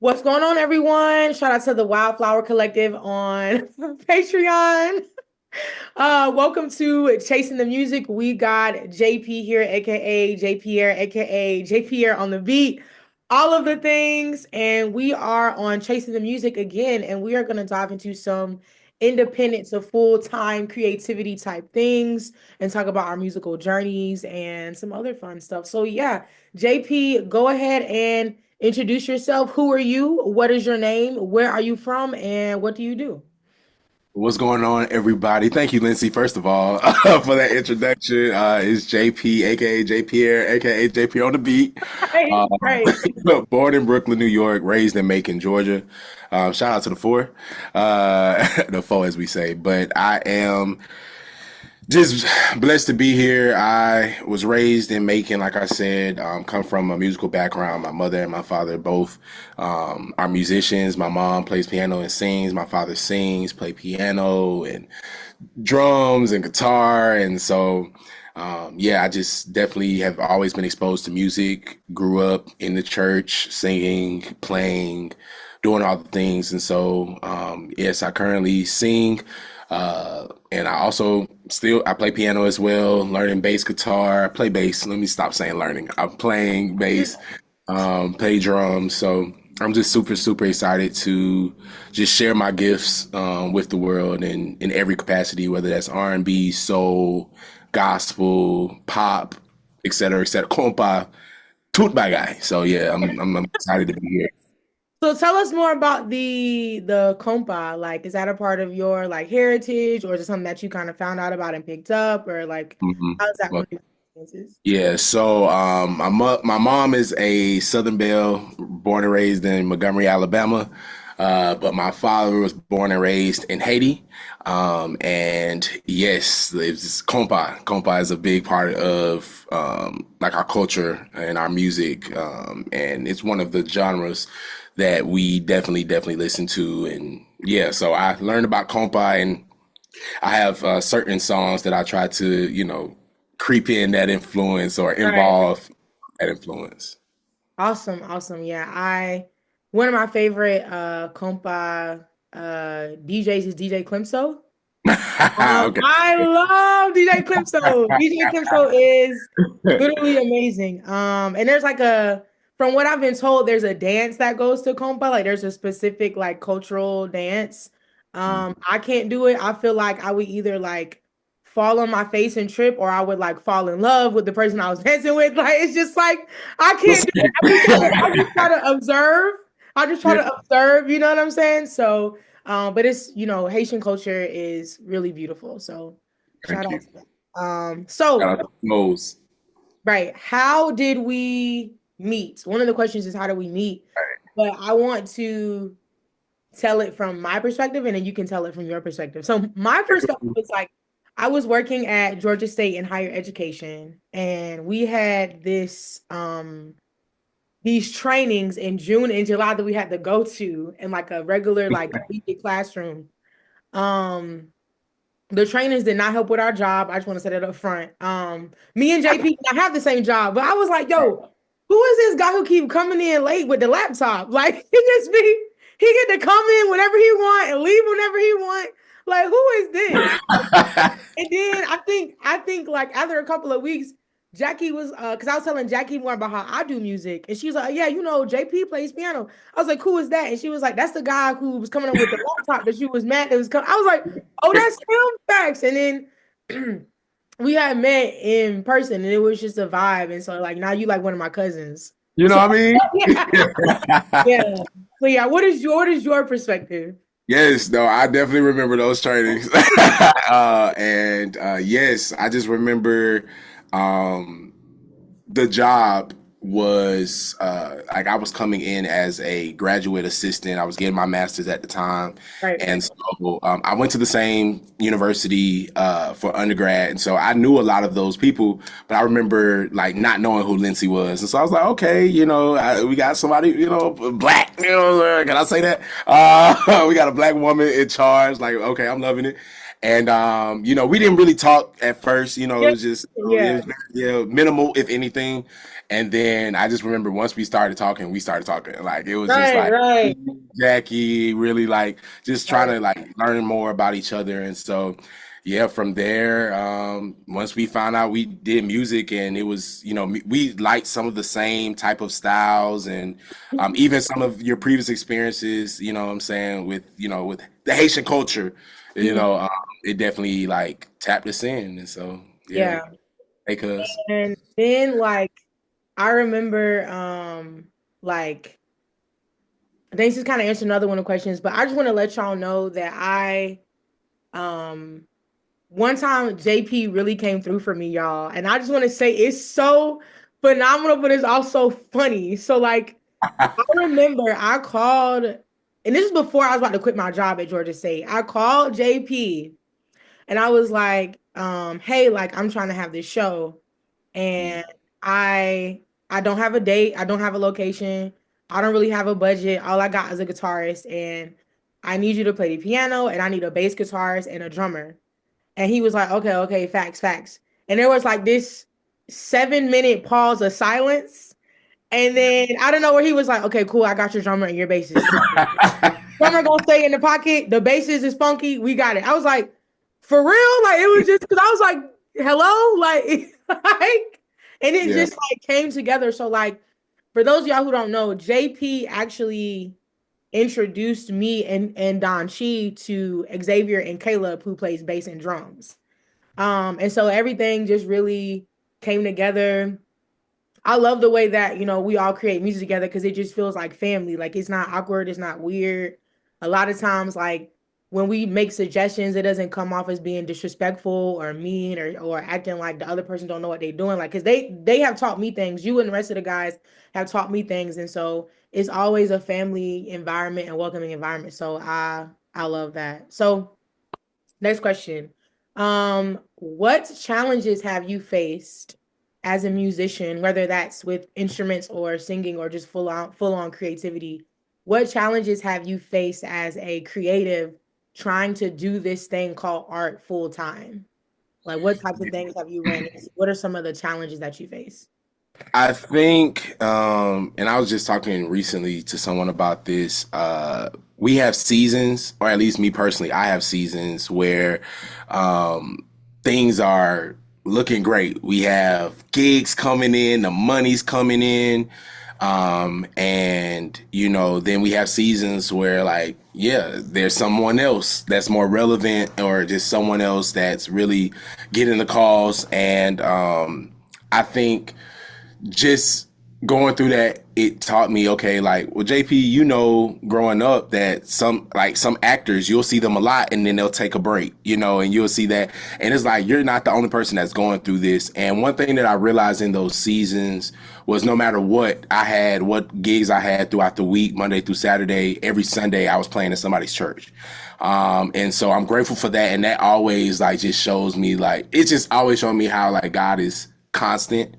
What's going on, everyone? Shout out to the Wildflower Collective on Patreon. Welcome to Chasing the Music. We got JP here, aka JPierre, aka JPierre on the beat, all of the things. And we are on Chasing the Music again, and we are going to dive into some independent to full-time creativity type things and talk about our musical journeys and some other fun stuff. So yeah, JP, go ahead and introduce yourself. Who are you? What is your name? Where are you from? And what do you do? What's going on, everybody? Thank you, Lenci, first of all, for that introduction. It's JP, aka JPierre, aka JP on the beat. Right, Uh, right. Born in Brooklyn, New York, raised in Macon, Georgia. Shout out to the four, the four, as we say. But I am just blessed to be here. I was raised in Macon, like I said, come from a musical background. My mother and my father both are musicians. My mom plays piano and sings. My father sings, play piano and drums and guitar. And so, yeah, I just definitely have always been exposed to music, grew up in the church, singing, playing, doing all the things. And so, yes, I currently sing. And I also I play piano as well, learning bass guitar. I play bass. Let me stop saying learning. I'm playing bass, play drums. So I'm just super, super excited to just share my gifts with the world in every capacity, whether that's R&B, soul, gospel, pop, et cetera, Kompa, toot by guy. So yeah, I'm excited to be here. So tell us more about the compa. Like, is that a part of your like heritage, or is it something that you kind of found out about and picked up, or like Mhm. how's that Well, one of your experiences? yeah, so my mom is a Southern Belle, born and raised in Montgomery, Alabama. But my father was born and raised in Haiti. And yes, it's compa. Compa is a big part of like our culture and our music. And it's one of the genres that we definitely listen to. And yeah, so I learned about compa, and I have certain songs that I try to, creep in that influence or Right. involve that influence. Awesome, awesome. Yeah, I one of my favorite compa DJs is DJ Clemso. Okay. I love DJ Clemso. DJ Clemso is literally amazing. And there's like from what I've been told, there's a dance that goes to compa. Like there's a specific like cultural dance. I can't do it. I feel like I would either like fall on my face and trip, or I would like fall in love with the person I was dancing with. Like it's just like I can't do it. I just try to observe. I just try Yeah, to observe. You know what I'm saying? So. But it's, Haitian culture is really beautiful. So shout thank out you. to that. So Shout out to Mose. right, how did we meet? One of the questions is how did we meet? But I want to tell it from my perspective, and then you can tell it from your perspective. So my perspective is like I was working at Georgia State in higher education, and we had these trainings in June and July that we had to go to in like a regular like collegiate classroom. Um, the trainers did not help with our job. I just want to set it up front. Me and JP, I have the same job, but I was like, yo, who is this guy who keep coming in late with the laptop? Like he get to come in whenever he want and leave whenever he want. Like, who is this? And then I think like after a couple of weeks, Jackie was because I was telling Jackie more about how I do music, and she was like, "Yeah, JP plays piano." I was like, "Who is that?" And she was like, "That's the guy who was coming up with the laptop that she was mad that was coming." I was like, "Oh, that's him, facts." And then we had met in person, and it was just a vibe. And so like now you like one of my cousins. You know So what I mean? yeah, yeah. So yeah, what is your perspective? Yes, no, I definitely remember those trainings. And yes, I just remember um, the job was like I was coming in as a graduate assistant. I was getting my master's at the time. Right, And so I went to the same university for undergrad. And so I knew a lot of those people, but I remember like not knowing who Lenci was. And so I was like, okay, we got somebody, black, can I say that? We got a black woman in charge. Like, okay, I'm loving it. And we didn't really talk at first. It Yeah. was just it Yeah. was minimal, if anything. And then I just remember once we started talking, we started talking. Like it was just Right, like right, Jackie, really like just trying right. to like learn more about each other. And so yeah, from there, once we found out we did music and it was, we liked some of the same type of styles and even some of your previous experiences, what I'm saying, with the Haitian culture, you Mhm. know, um, it definitely like tapped us in. And so, yeah, Yeah. take us. And then like I remember like I think this is kind of answer another one of the questions, but I just want to let y'all know that I um one time JP really came through for me, y'all. And I just want to say it's so phenomenal, but it's also funny. So like I remember I called, and this is before I was about to quit my job at Georgia State. I called JP and I was like, hey, like I'm trying to have this show and I don't have a date, I don't have a location, I don't really have a budget. All I got is a guitarist and I need you to play the piano and I need a bass guitarist and a drummer. And he was like, okay, okay, facts, facts. And there was like this 7 minute pause of silence. And then I don't know where he was like, okay, cool, I got your drummer and your bassist. Drummer gonna stay in the pocket. The bassist is funky. We got it. I was like, for real? Like it was just because I was like, hello, like, like, and it Yeah. just like came together. So like, for those of y'all who don't know, JP actually introduced me and Don Chi to Xavier and Caleb, who plays bass and drums. And so everything just really came together. I love the way that, we all create music together because it just feels like family. Like it's not awkward, it's not weird. A lot of times, like when we make suggestions, it doesn't come off as being disrespectful or mean or acting like the other person don't know what they're doing. Like, because they have taught me things. You and the rest of the guys have taught me things. And so it's always a family environment and welcoming environment. So I love that. So next question. What challenges have you faced as a musician, whether that's with instruments or singing or just full on creativity? What challenges have you faced as a creative trying to do this thing called art full time? Like what types of things have you ran into? What are some of the challenges that you face? I think, and I was just talking recently to someone about this. We have seasons, or at least me personally, I have seasons where um, things are looking great. We have gigs coming in, the money's coming in, and then we have seasons where, like, yeah, there's someone else that's more relevant, or just someone else that's really getting the calls, and I think just going through that, it taught me, okay, like, well, JP, growing up that some actors, you'll see them a lot and then they'll take a break, and you'll see that. And it's like, you're not the only person that's going through this. And one thing that I realized in those seasons was no matter what gigs I had throughout the week, Monday through Saturday, every Sunday, I was playing in somebody's church. And so I'm grateful for that. And that always like just shows me, like, it just always showed me how like God is constant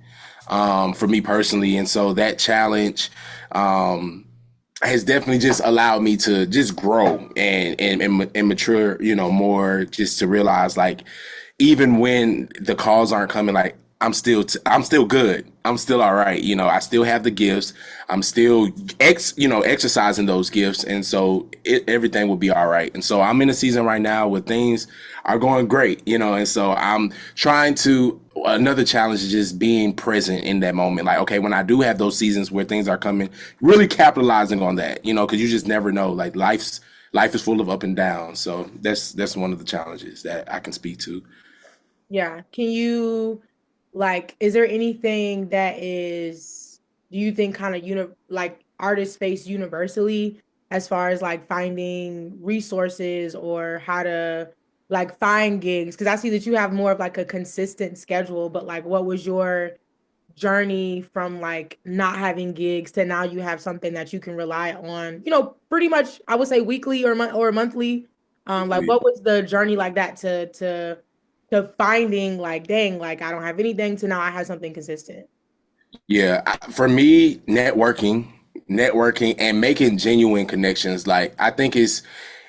for me personally. And so that challenge has definitely just allowed me to just grow and mature, more, just to realize, like, even when the calls aren't coming, like, I'm still good. I'm still all right. I still have the gifts. I'm still exercising those gifts. And so everything will be all right. And so I'm in a season right now where things are going great, and so I'm trying to, another challenge is just being present in that moment. Like, okay, when I do have those seasons where things are coming, really capitalizing on that, because you just never know. Like life is full of up and down. So that's one of the challenges that I can speak to. Yeah. Can you like is there anything that is do you think kind of like artists face universally as far as like finding resources or how to like find gigs? Because I see that you have more of like a consistent schedule, but like what was your journey from like not having gigs to now you have something that you can rely on, pretty much I would say weekly or monthly. Like what was the journey like that to finding like dang, like I don't have anything to now I have something consistent. Yeah, for me, networking and making genuine connections. Like, I think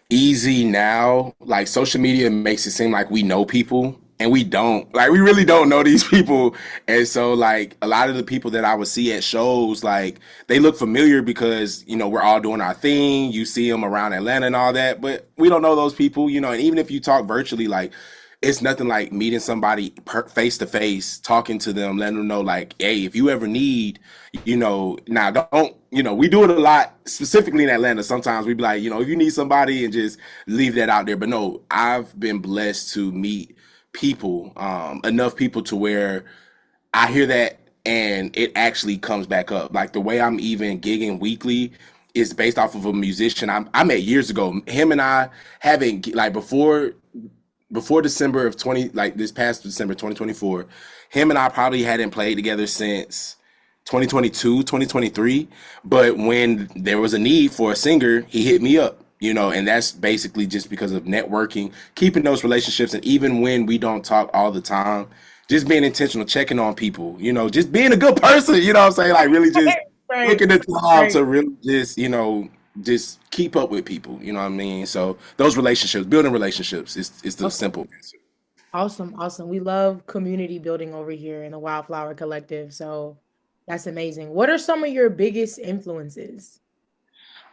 easy now. Like social media makes it seem like we know people and we don't. Like we really don't know these people. And so like a lot of the people that I would see at shows, like they look familiar because, we're all doing our thing. You see them around Atlanta and all that, but we don't know those people, and even if you talk virtually, like it's nothing like meeting somebody face to face, talking to them, letting them know like, hey, if you ever need, now don't, we do it a lot specifically in Atlanta. Sometimes we be like, if you need somebody and just leave that out there. But no, I've been blessed to meet people, enough people to where I hear that and it actually comes back up. Like the way I'm even gigging weekly is based off of a musician I met years ago. Him and I haven't like before December of 20, like this past December 2024, him and I probably hadn't played together since 2022, 2023. But when there was a need for a singer, he hit me up, and that's basically just because of networking, keeping those relationships. And even when we don't talk all the time, just being intentional, checking on people, just being a good person, you know what I'm saying? Like really just Right. taking the time Right. to really just keep up with people, you know what I mean? So those relationships, building relationships is the Okay. simple answer. Awesome. Awesome. We love community building over here in the Wildflower Collective. So that's amazing. What are some of your biggest influences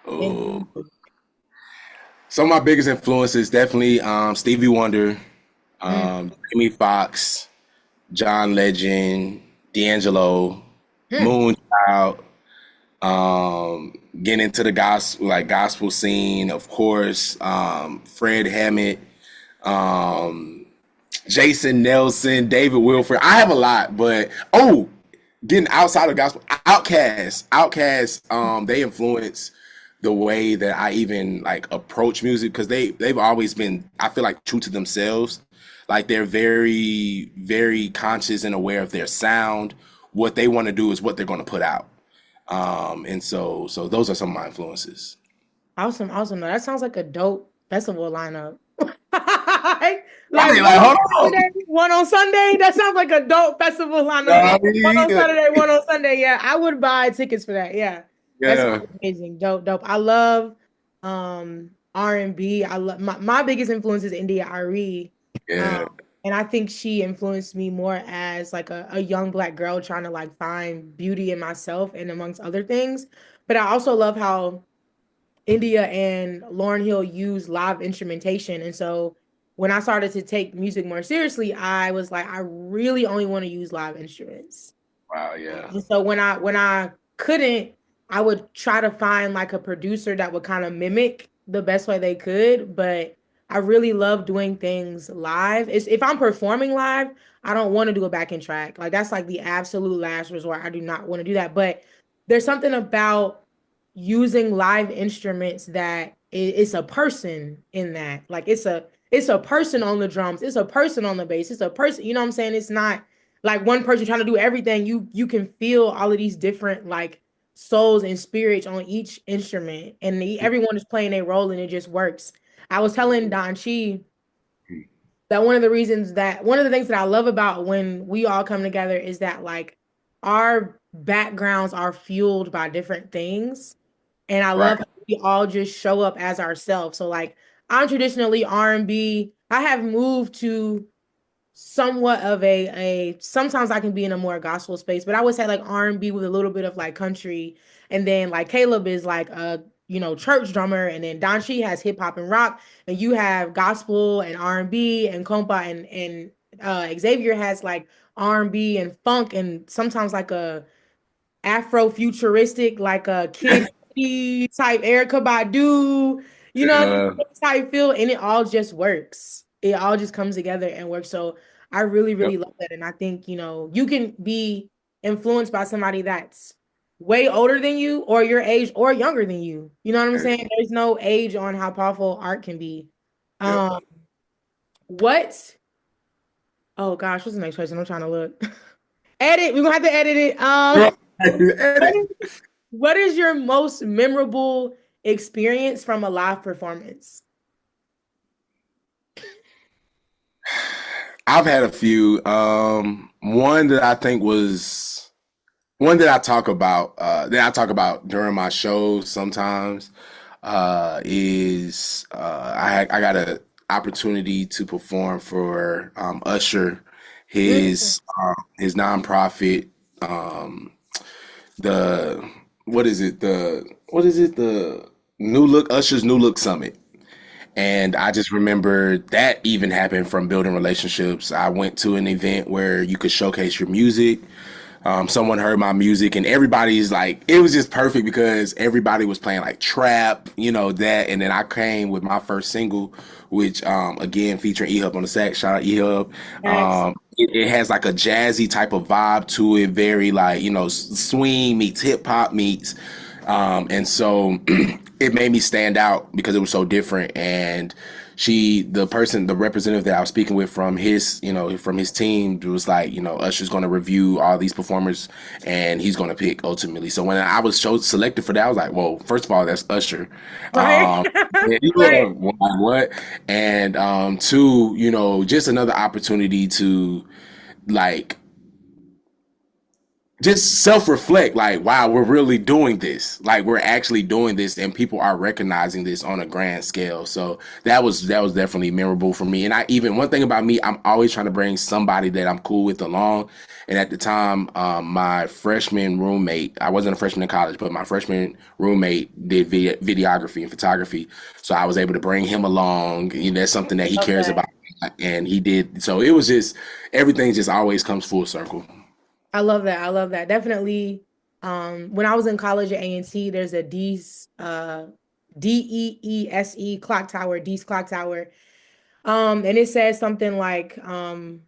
in Oh, music? some of my biggest influences definitely Stevie Wonder, Mm, Jamie Foxx, John Legend, D'Angelo, mm. Moonchild, getting into the gospel scene, of course, Fred Hammond, um, Jason Nelson, David Wilford. I have a lot, but getting outside of gospel, Outkast, they influence the way that I even like approach music because they've always been, I feel like, true to themselves. Like they're very, very conscious and aware of their sound. What they want to do is what they're going to put out. And so those are some of my influences. Awesome. Awesome. Now, that sounds like a dope festival lineup. Like Right, one like on hold on. Saturday, one on Sunday. That sounds like a dope festival lineup. I One mean, on Saturday, one on Sunday. Yeah, I would buy tickets for that. Yeah, that yeah, sounds amazing. Dope, dope. I love R&B. I love my biggest influence is India Ari. Um, yeah, and I think she influenced me more as like a young black girl trying to like find beauty in myself and amongst other things. But I also love how India and Lauryn Hill use live instrumentation. And so when I started to take music more seriously, I was like, I really only want to use live instruments. wow, yeah, And so when I couldn't, I would try to find like a producer that would kind of mimic the best way they could. But I really love doing things live. If I'm performing live, I don't want to do a backing track. Like that's like the absolute last resort. I do not want to do that. But there's something about using live instruments that it's a person in that. Like it's a person on the drums, it's a person on the bass, it's a person, you know what I'm saying? It's not like one person trying to do everything. You can feel all of these different like souls and spirits on each instrument, and everyone is playing a role, and it just works. I was telling Don Chi that one of the things that I love about when we all come together is that like our backgrounds are fueled by different things, and I right, love how we all just show up as ourselves. So like I'm traditionally R&B. I have moved to somewhat of a sometimes I can be in a more gospel space, but I would say like R&B with a little bit of like country. And then like Caleb is like a church drummer, and then Don She has hip hop and rock, and you have gospel and R&B and Kompa, and Xavier has like R&B and funk, and sometimes like a Afro futuristic, like a Kid Cudi type Erica Badu, yeah, type feel, and it all just works. It all just comes together and works. So I really, yep, really love that. And I think, you can be influenced by somebody that's way older than you or your age or younger than you. You know what I'm saying? There's no age on how powerful art can be. yep. Um, what? Oh gosh, what's the next question? I'm trying to look. Edit. We're gonna have to edit it. Right. What Edit. is what is your most memorable experience from a live performance? I've had a few. One that I think was one that I talk about during my shows sometimes. is I got a opportunity to perform for Usher, Mm. his nonprofit, um, the the New Look Usher's New Look Summit. And I just remember that even happened from building relationships. I went to an event where you could showcase your music. Someone heard my music, and everybody's like, it was just perfect because everybody was playing like trap, that. And then I came with my first single, which again featuring E Hub on the sax. Shout out E Hub. Yes. It has like a jazzy type of vibe to it, very like swing meets hip hop meets, and so it made me stand out because it was so different. And the representative that I was speaking with from from his team was like, Usher's going to review all these performers and he's going to pick ultimately. So when I was selected for that, I was like, well, first of all, that's Usher. Right. Yeah, Right. what? And two, just another opportunity to like just self-reflect, like, wow, we're really doing this, like we're actually doing this and people are recognizing this on a grand scale. So that was definitely memorable for me. And I even one thing about me, I'm always trying to bring somebody that I'm cool with along. And at the time, my freshman roommate, I wasn't a freshman in college, but my freshman roommate did videography and photography, so I was able to bring him along. That's something that he Love cares that. about, and he did. So it was just everything just always comes full circle. I love that. I love that. Definitely. When I was in college at A&T, there's a DEESE clock tower, Dees clock tower. And it says something like, and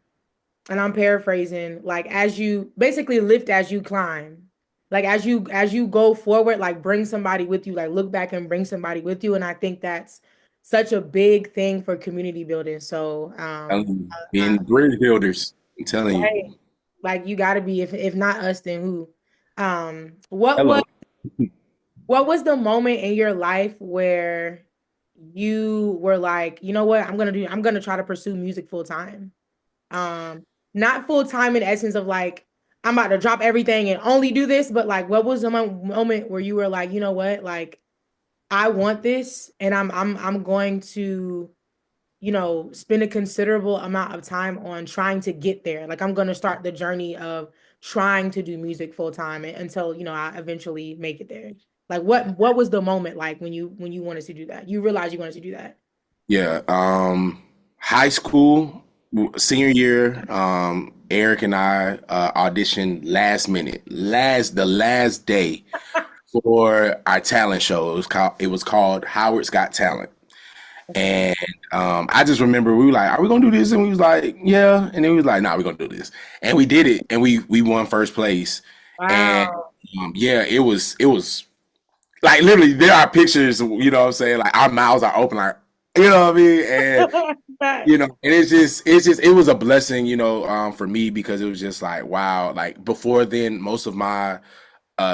I'm paraphrasing, like as you basically lift as you climb. Like as you go forward, like bring somebody with you, like look back and bring somebody with you. And I think that's such a big thing for community building. So Being bridge builders, I'm telling you. right. Like you gotta be, if not us, then who? What was Hello. what was the moment in your life where you were like, you know what, I'm gonna try to pursue music full time? Not full time in essence of like, I'm about to drop everything and only do this, but like what was the moment where you were like, you know what, like I want this and I'm going to spend a considerable amount of time on trying to get there. Like I'm going to start the journey of trying to do music full time until, I eventually make it there. Like what was the moment like when you wanted to do that? You realized you wanted to do that. Yeah. High school, senior year, Eric and I auditioned last minute, the last day for our talent show. It was called Howard's Got Talent. Okay. And I just remember we were like, "Are we gonna do this?" And we was like, "Yeah." And then we was like, "Nah, we're gonna do this." And we did it, and we won first place. And Wow. yeah, it was like literally there are pictures. What I'm saying, like our mouths are open, like what I mean. And Facts. and it's just it was a blessing, for me because it was just like wow. Like before then, most of my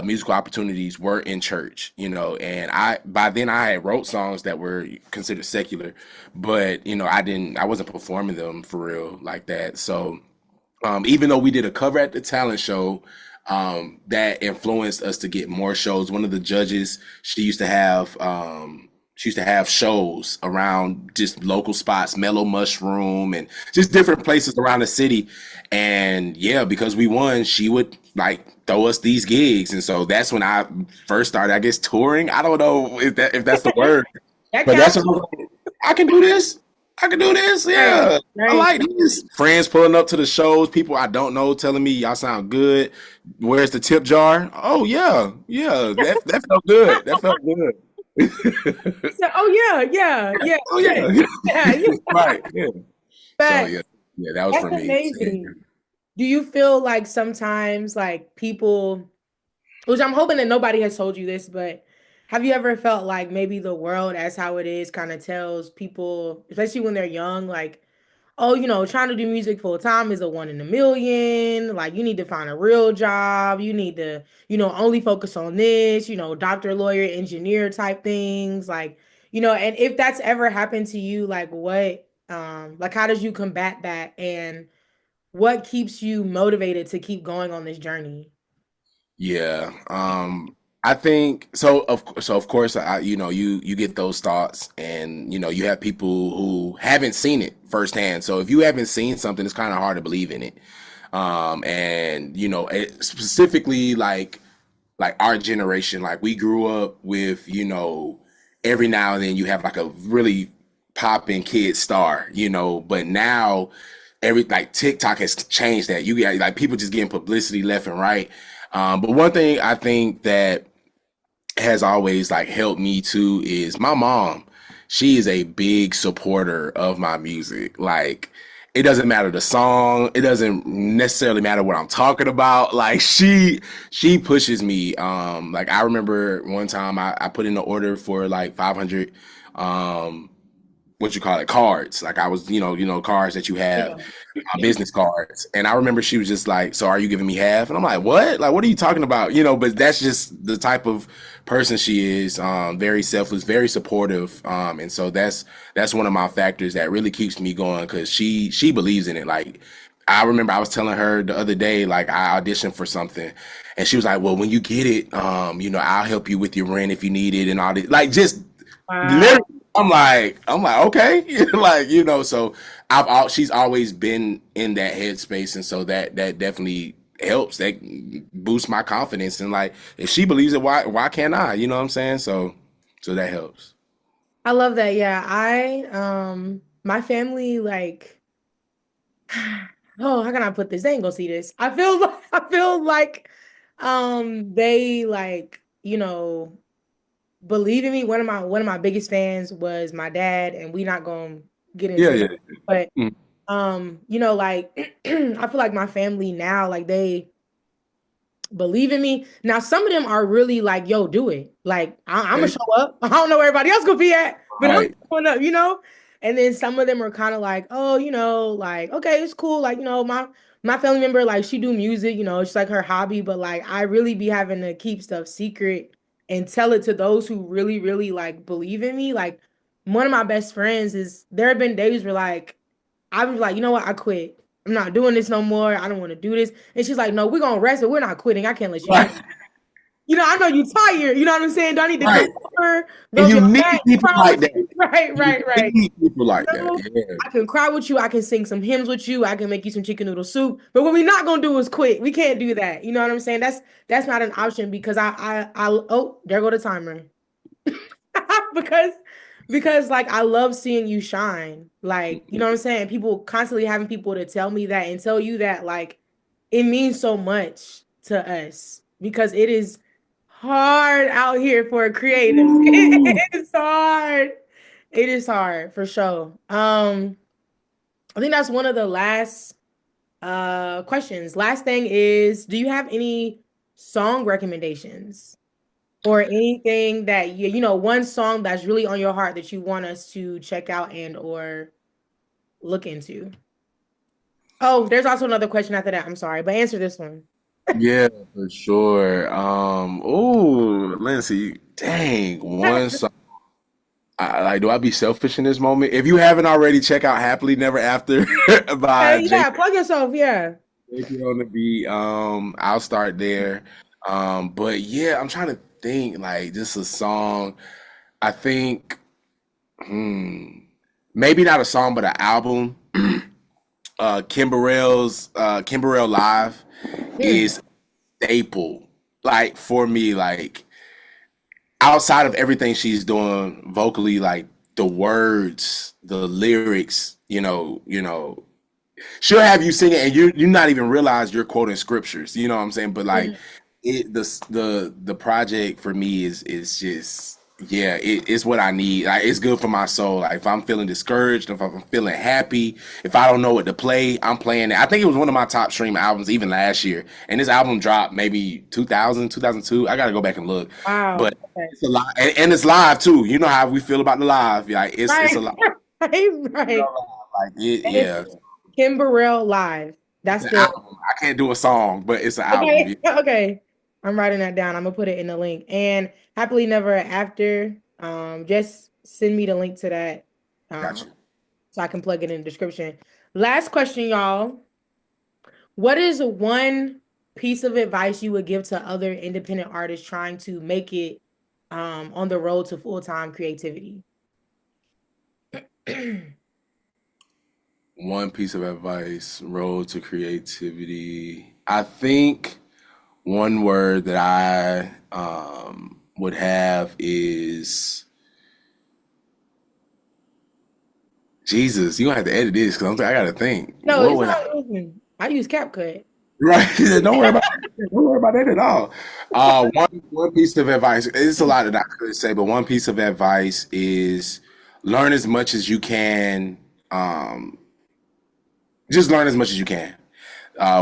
musical opportunities were in church, and I by then I had wrote songs that were considered secular, but I wasn't performing them for real like that. So even though we did a cover at the talent show, that influenced us to get more shows. One of the judges, she used to have shows around just local spots, Mellow Mushroom, and just different places around the city. And yeah, because we won, she would like throw us these gigs, and so that's when I first started, I guess, touring. I don't know if that's the word, That but that's what counts. I was like, I can do this. I can do this. Right. Yeah. I Right. like this. Friends pulling up to the shows, people I don't know telling me y'all sound good. Where's the tip jar? Oh yeah. Yeah. That felt good. That felt good. So, oh yeah, yeah, yeah, Oh yeah, yeah. yeah, yeah. Right. Yeah. So yeah. Facts. Yeah, that was That's for me. amazing. Do you feel like sometimes like people, which I'm hoping that nobody has told you this, but have you ever felt like maybe the world as how it is kind of tells people, especially when they're young, like, oh, trying to do music full time is a one in a million. Like, you need to find a real job. You need to, only focus on this, doctor, lawyer, engineer type things. Like, and if that's ever happened to you, like, like, how does you combat that? And what keeps you motivated to keep going on this journey? Yeah. I think so. Of course, you get those thoughts, and you have people who haven't seen it firsthand. So if you haven't seen something, it's kind of hard to believe in it. And specifically like our generation, like we grew up with every now and then you have like a really popping kid star, but now every like TikTok has changed that. You get like people just getting publicity left and right. But one thing I think that has always like helped me too is my mom. She is a big supporter of my music. Like it doesn't matter the song, it doesn't necessarily matter what I'm talking about. Like she pushes me. Like I remember one time I put in an order for like 500 um what you call it cards. Like I was, cards that you have, Yeah. business cards. And I remember she was just like, "So are you giving me half?" And I'm like, "What? Like what are you talking about?" But that's just the type of person she is. Very selfless, very supportive. And so that's one of my factors that really keeps me going because she believes in it. Like I remember I was telling her the other day, like I auditioned for something, and she was like, "Well, when you get it, I'll help you with your rent if you need it and all this." Like just literally, Wow. I'm like, okay, like so she's always been in that headspace, and so that definitely helps. That boosts my confidence, and like if she believes it, why can't I? You know what I'm saying? So that helps. I love that. Yeah. My family, like, oh, how can I put this? They ain't gonna see this. I feel like they like, believe in me. One of my biggest fans was my dad, and we not gonna get Yeah, into that. yeah. But Mm, like I feel like my family now, like they believe in me. Now, some of them are really like, yo, do it. Like, I'm gonna okay. show up. I don't know where everybody else gonna be at, but I'm Right. showing up. And then some of them are kind of like, oh, like, okay, it's cool. Like, my family member, like, she do music, it's like her hobby, but like I really be having to keep stuff secret and tell it to those who really, really like believe in me. Like one of my best friends is there have been days where like I was like, you know what? I quit. I'm not doing this no more. I don't want to do this. And she's like, no, we're gonna rest it. We're not quitting. I can't let you do. Right. I know you're tired. You know what I'm saying? Do I need to come Right. over, And rub you your need back? people like Promise. that. Right, You right, right. need people like You that. know, Yeah. I can cry with you. I can sing some hymns with you. I can make you some chicken noodle soup. But what we're not gonna do is quit. We can't do that. You know what I'm saying? That's not an option because oh, there go the timer. because because like I love seeing you shine. Like, you know what I'm saying? People constantly having people to tell me that and tell you that like it means so much to us because it is hard out here for a creative. Ooh. It is hard. It is hard for sure. I think that's one of the last questions. Last thing is, do you have any song recommendations? Or anything that one song that's really on your heart that you want us to check out and or look into. Oh, there's also another question after that. I'm sorry, but answer this one. Yeah, for sure. Oh, Lenci, dang, one song. Like, do I be selfish in this moment? If you haven't already, check out "Happily Never After" by Okay, yeah, plug yourself. Yeah. JP on the beat. I'll start there. But yeah, I'm trying to think like just a song. I think, hmm, maybe not a song, but an album. Kimberell's Live Hmm. is staple. Like for me, like outside of everything she's doing vocally, like the words, the lyrics, she'll have you sing it and you not even realize you're quoting scriptures. You know what I'm saying? But like Mhm. the project for me is just yeah, it's what I need. Like it's good for my soul. Like if I'm feeling discouraged, if I'm feeling happy, if I don't know what to play, I'm playing it. I think it was one of my top stream albums even last year. And this album dropped maybe 2000, 2002. I gotta go back and look. Wow. But Okay. it's a lot and it's live too. You know how we feel about the live. Like it's a Right. lot. Right. Right. Like it, And it's yeah. Kim Burrell live. It's That's an the album. I can't do a song, but it's an album. okay. Yeah, Okay. I'm writing that down. I'm gonna put it in the link. And happily never after. Just send me the link to that. got Um, you. so I can plug it in the description. Last question, y'all. What is one? piece of advice you would give to other independent artists trying to make it on the road to full-time creativity? One piece of advice, road to creativity. I think one word that I would have is Jesus. You gonna have to edit this because I gotta think. No, What it's would I? not. Listen, I use CapCut. Right? Don't worry about that. Don't worry about that at all. One piece of advice. It's a lot that I could say, but one piece of advice is learn as much as you can. Um, just learn as much as you can.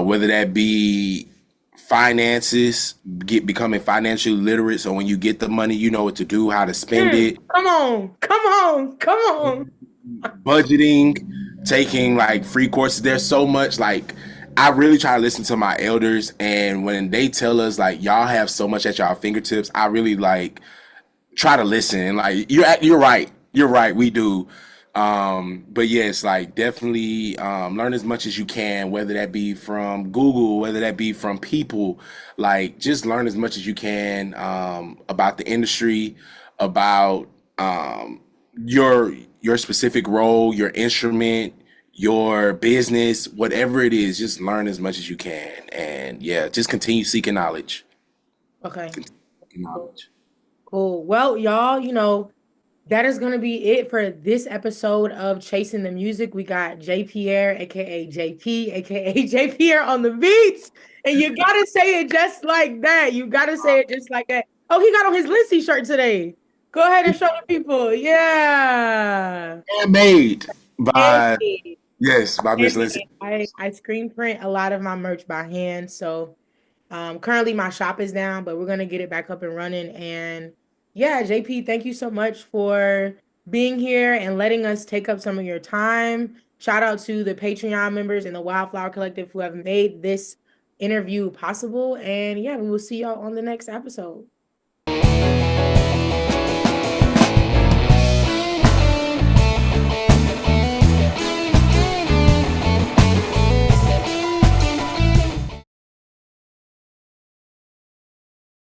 Whether that be finances, becoming financially literate, so when you get the money, you know what to do, how to spend it. Come on, come on, come on. Budgeting, taking like free courses. There's so much like I really try to listen to my elders, and when they tell us like y'all have so much at y'all fingertips, I really like try to listen. And like you're right, you're right, we do. But yes, like definitely learn as much as you can, whether that be from Google, whether that be from people. Like just learn as much as you can about the industry, about your specific role, your instrument, your business, whatever it is. Just learn as much as you can, and yeah, just continue seeking knowledge. Okay. Continue seeking Cool. knowledge. Cool. Well, y'all, that is going to be it for this episode of Chasing the Music. We got J'Pierre, aka JP, aka J'Pierre on the beats. And you got to say it just like that. You got to say it just like that. Oh, he got on his Lenci shirt today. Go ahead and show the people. Yeah. Handmade by Handmade. yes, by Miss Lindsay. Handmade. I screen print a lot of my merch by hand. So currently my shop is down, but we're gonna get it back up and running. And yeah, JP, thank you so much for being here and letting us take up some of your time. Shout out to the Patreon members and the Wildflower Collective who have made this interview possible. And yeah, we will see y'all on the next episode.